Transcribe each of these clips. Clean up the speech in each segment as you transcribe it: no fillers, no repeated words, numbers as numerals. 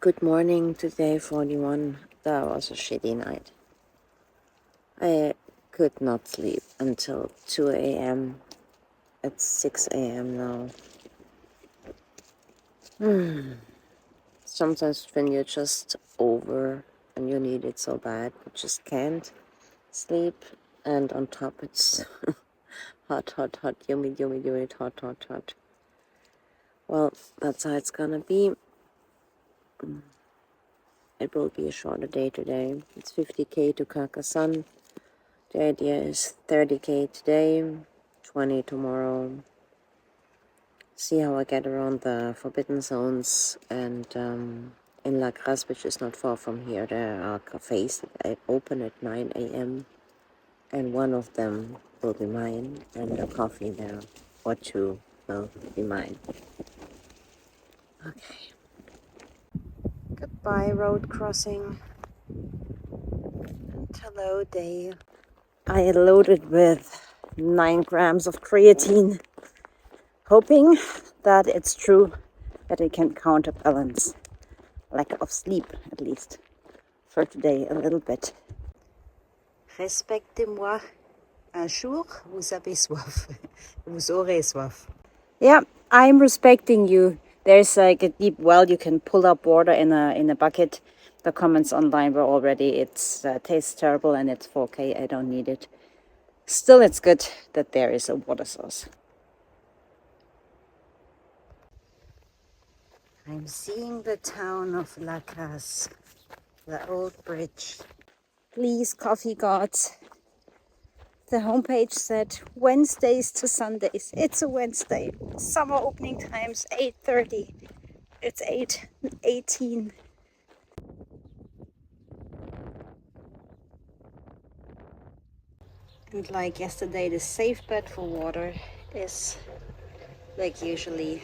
Good morning to day 41. That was a shitty night. I could not sleep until 2 a.m. It's 6 a.m. now. Sometimes when you're just over and you need it so bad, you just can't sleep. And on top it's hot, hot, hot, humid, humid, humid, hot, hot, hot. Well, that's how it's gonna be. It will be a shorter day today. It's 50k to Carcassonne. The idea is 30k today, 20 tomorrow. See how I get around the forbidden zones, and in La Grasse, which is not far from here, there are cafes that I open at 9 a.m. and one of them will be mine, and a coffee there or two will be mine. Okay. Goodbye, road crossing. And hello, day. I loaded with 9 grams of creatine, hoping that it's true that it can counterbalance lack of sleep, at least for today, a little bit. Respectez-moi. Un jour, vous avez soif. Vous aurez soif. Yeah, I'm respecting you. There's like a deep well. You can pull up water in a bucket. The comments online were already, it's tastes terrible and it's 4K. I don't need it. Still, it's good that there is a water source. I'm seeing the town of La Grasse, the old bridge. Please, coffee gods. The homepage said Wednesdays to Sundays. It's a Wednesday. Summer opening times 8:30. It's 8:18. And like yesterday, the safe bet for water is, like usually,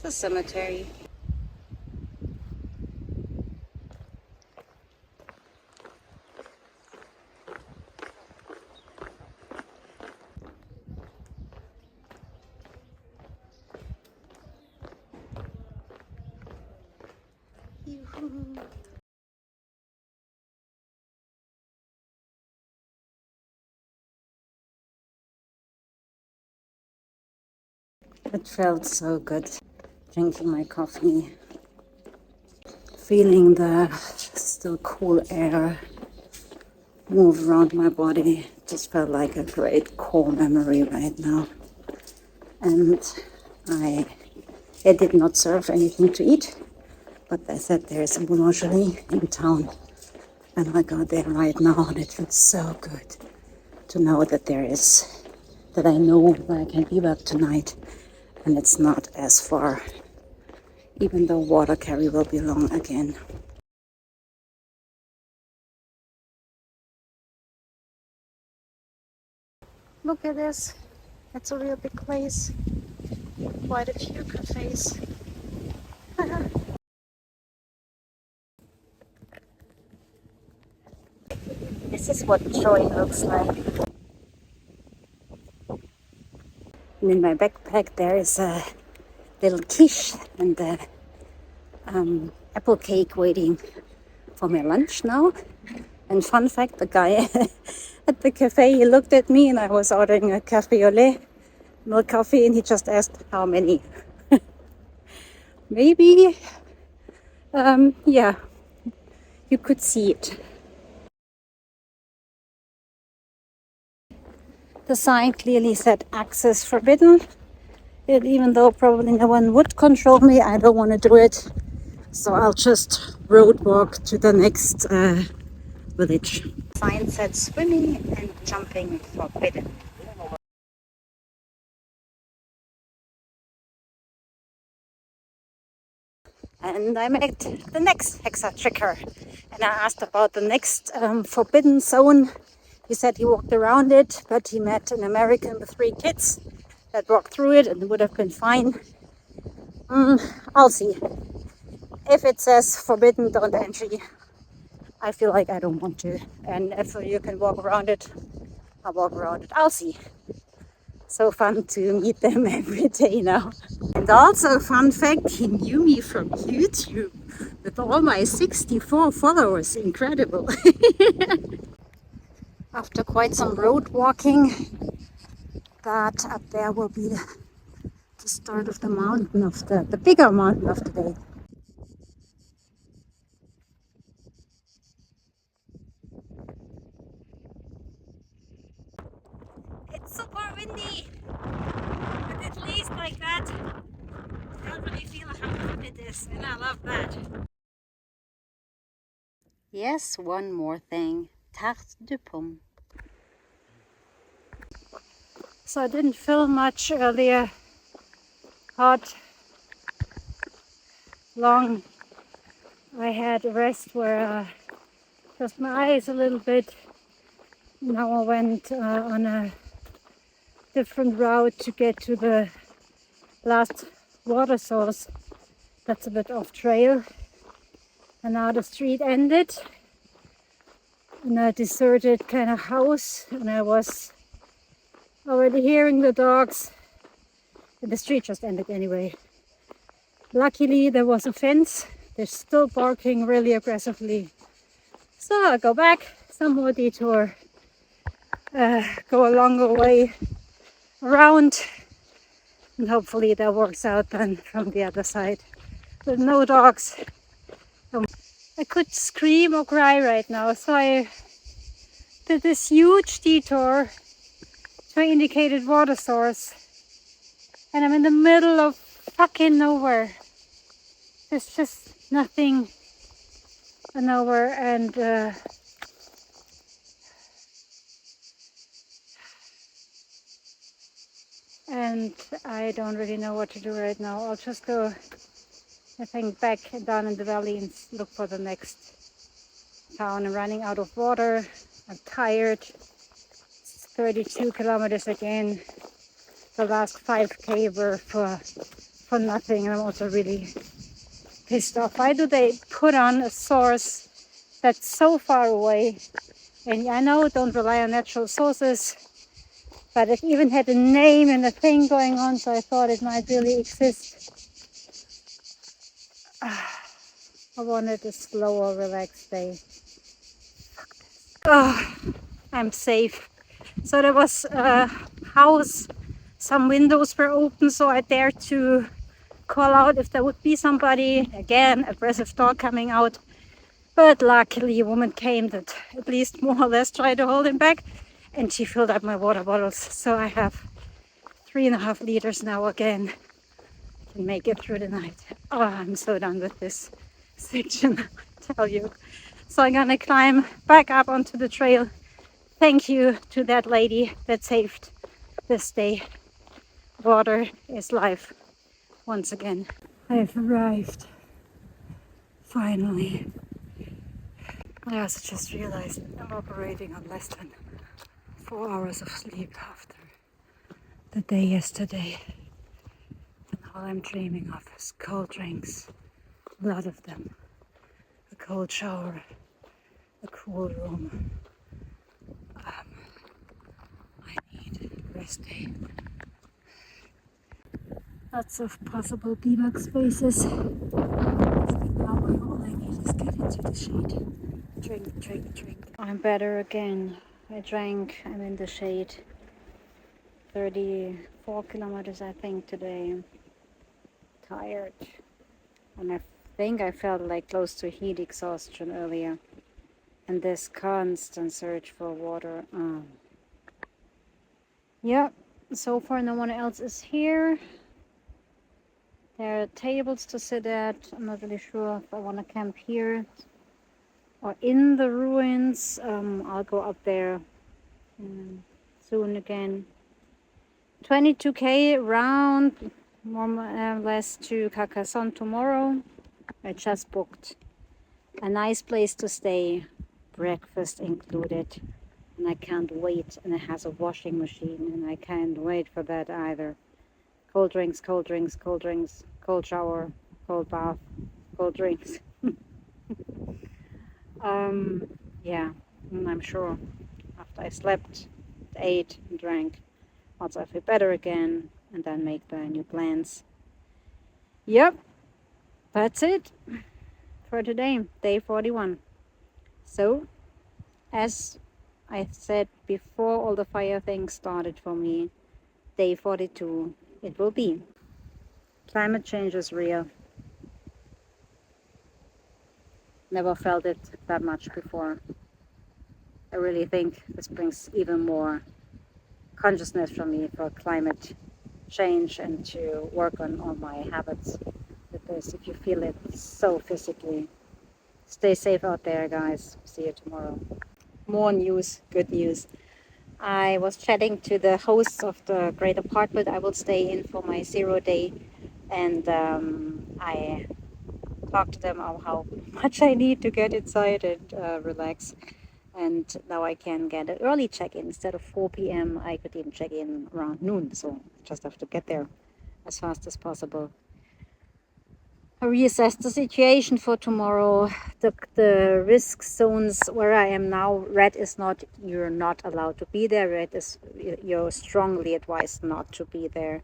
the cemetery. Yoo-hoo. It felt so good drinking my coffee, feeling the still cool air move around my body. Just felt like a great core memory right now. And I did not serve anything to eat, but they said there's a boulangerie in town, and I got there right now, and it feels so good to know that that I know that I can bivouac tonight, and it's not as far, even though water carry will be long again. Look at this. It's a real big place. Quite a few cafes. This is what joy looks like. And in my backpack there is a little quiche and a apple cake waiting for my lunch now. And fun fact, the guy at the cafe, he looked at me and I was ordering a cafe au lait, milk coffee, and he just asked how many. Maybe, yeah, you could see it. The sign clearly said access forbidden. Even though probably no one would control me, I don't want to do it. So I'll just road walk to the next village. Sign said swimming and jumping forbidden. And I met the next HEXATREKer, and I asked about the next forbidden zone. He said he walked around it, but he met an American with 3 kids that walked through it and it would have been fine. I'll see. If it says forbidden, don't entry, I feel like I don't want to. And if you can walk around it, I'll walk around it. I'll see. So fun to meet them every day now. And also, fun fact, he knew me from YouTube with all my 64 followers. Incredible. After quite some road walking, that up there will be the start of the mountain, of the bigger mountain of the day. It's super windy, but at least like that, I don't really feel how hot it is, and I love that. Yes, one more thing. Tarte de pomme. So I didn't film much earlier. Hot, long. I had a rest where just my eyes a little bit. Now I went on a different route to get to the last water source. That's a bit off trail. And now the street ended in a deserted kind of house, and I was already hearing the dogs. And the street just ended anyway. Luckily there was a fence. They're still barking really aggressively. So I'll go back, some more detour, go a longer way around, and hopefully that works out then from the other side. With no dogs. I could scream or cry right now, so I did this huge detour to an indicated water source, and I'm in the middle of fucking nowhere. There's just nothing nowhere, and I don't really know what to do right now. I'll just go, I think, back down in the valley and look for the next town. I'm running out of water. I'm tired. It's 32 kilometers again. The last 5K were for nothing. And I'm also really pissed off. Why do they put on a source that's so far away? And I know don't rely on natural sources, but it even had a name and a thing going on, so I thought it might really exist. I wanted a slower, relaxed day. I'm safe. So there was a house, some windows were open, so I dared to call out if there would be somebody. Again, aggressive dog coming out. But luckily a woman came that at least more or less tried to hold him back, and she filled up my water bottles. So I have 3.5 liters now again. Can make it through the night. Oh, I'm so done with this section, I tell you. So I'm gonna climb back up onto the trail. Thank you to that lady that saved this day. Water is life once again. I've arrived. Finally. I also just realized I'm operating on less than 4 hours of sleep after the day yesterday. And all I'm dreaming of is cold drinks. A lot of them. A cold shower. A cool room. I need a rest day. Lots of possible bivouac spaces. Now all I need is get into the shade. Drink, drink, drink. I'm better again. I drank. I'm in the shade. 34 kilometers, I think, today. Tired. And I think I felt like close to heat exhaustion earlier. And this constant search for water. Yeah, so far no one else is here. There are tables to sit at. I'm not really sure if I want to camp here or in the ruins. I'll go up there soon again. 22K round, more or less, to Carcassonne tomorrow. I just booked a nice place to stay, breakfast included, and I can't wait. And it has a washing machine, and I can't wait for that either. Cold drinks, cold drinks, cold drinks, cold shower, cold bath, cold drinks. Yeah, I'm sure after I slept, ate, and drank, once I feel better again, and then make the new plans. Yep, that's it for today, day 41. So, as I said before all the fire things started for me, day 42 it will be. Climate change is real. Never felt it that much before. I really think this brings even more consciousness from me for climate change and to work on all my habits with this if you feel it so physically. Stay safe out there, guys. See you tomorrow. More news, good news. I was chatting to the hosts of the great apartment I will stay in for my 0 day, and I talked to them on how much I need to get inside and relax. And now I can get an early check-in. Instead of 4 p.m. I could even check in around noon, so just have to get there as fast as possible. I reassess the situation for tomorrow. The risk zones where I am now, red is not, you're not allowed to be there. Red is, you're strongly advised not to be there.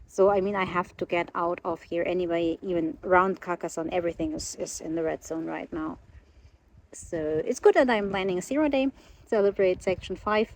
So I mean, I have to get out of here anyway. Even around Carcassonne, everything is in the red zone right now. So it's good that I'm planning a 0 day, celebrate section 5.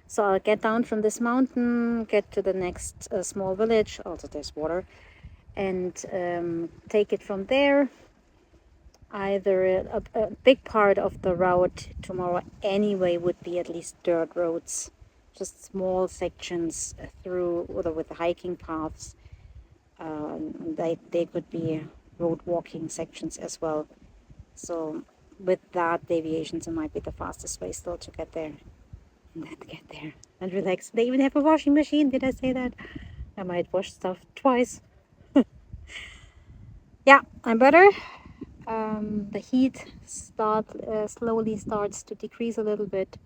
So I'll get down from this mountain, get to the next small village, also there's water, and take it from there. Either a big part of the route tomorrow anyway would be at least dirt roads, just small sections through with the hiking paths. They could be road walking sections as well. So with that deviations, it might be the fastest way still to get there. And then get there and relax. They even have a washing machine. Did I say that? I might wash stuff twice. Yeah, I'm better. The heat slowly starts to decrease a little bit.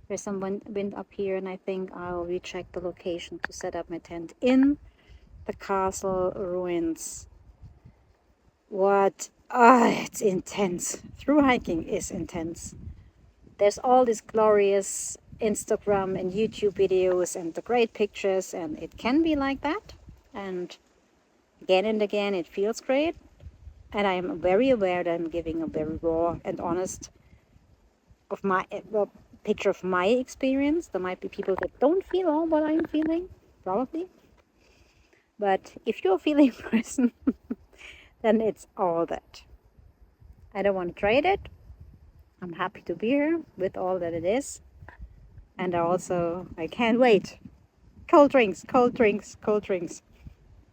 There's some wind up here, and I think I'll recheck the location to set up my tent in the castle ruins. It's intense. Through hiking is intense. There's all these glorious Instagram and YouTube videos and the great pictures, and it can be like that. And again, it feels great. And I am very aware that I'm giving a very raw and honest picture of my experience. There might be people that don't feel all what I'm feeling, probably. But if you're a feeling person, then it's all that. I don't want to trade it. I'm happy to be here with all that it is. And I can't wait. Cold drinks.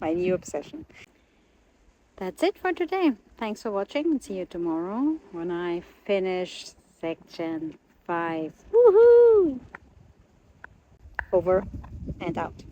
My new obsession. That's it for today. Thanks for watching, and see you tomorrow when I finish section 5. Woohoo! Over and out.